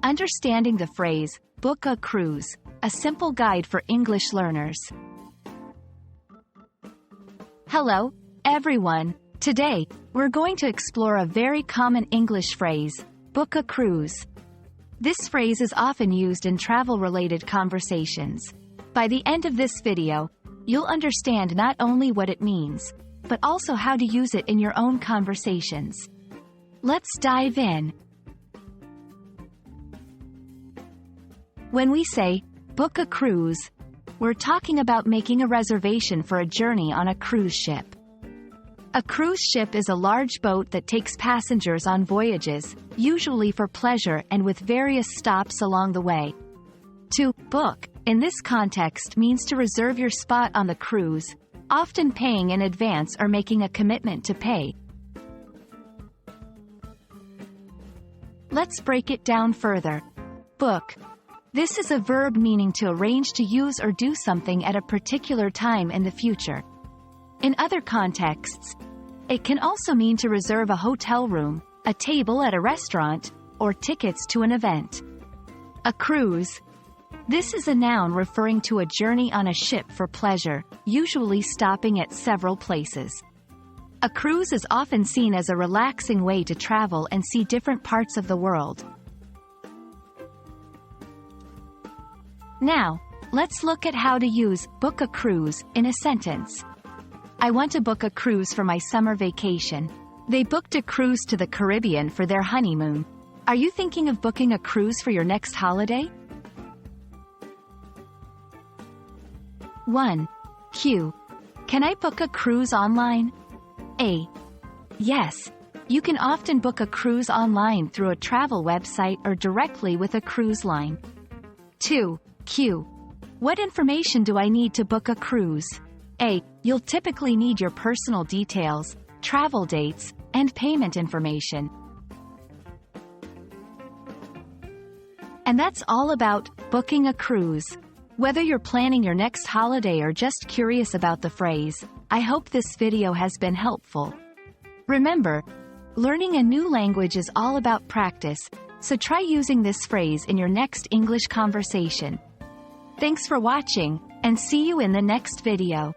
Understanding the phrase, book a cruise, a simple guide for English learners. Hello, everyone. Today, we're going to explore a very common English phrase, book a cruise. This phrase is often used in travel-related conversations. By the end of this video, you'll understand not only what it means, but also how to use it in your own conversations. Let's dive in. When we say, book a cruise, we're talking about making a reservation for a journey on a cruise ship. A cruise ship is a large boat that takes passengers on voyages, usually for pleasure and with various stops along the way. To book, in this context, means to reserve your spot on the cruise, often paying in advance or making a commitment to pay. Let's break it down further. Book. This is a verb meaning to arrange to use or do something at a particular time in the future. In other contexts, it can also mean to reserve a hotel room, a table at a restaurant, or tickets to an event. A cruise. This is a noun referring to a journey on a ship for pleasure, usually stopping at several places. A cruise is often seen as a relaxing way to travel and see different parts of the world. Now, let's look at how to use book a cruise in a sentence. I want to book a cruise for my summer vacation. They booked a cruise to the Caribbean for their honeymoon. Are you thinking of booking a cruise for your next holiday? 1. Q. Can I book a cruise online? A. Yes. You can often book a cruise online through a travel website or directly with a cruise line. 2. Q. What information do I need to book a cruise? A. You'll typically need your personal details, travel dates, and payment information. And that's all about booking a cruise. Whether you're planning your next holiday or just curious about the phrase, I hope this video has been helpful. Remember, learning a new language is all about practice, so try using this phrase in your next English conversation. Thanks for watching, and see you in the next video.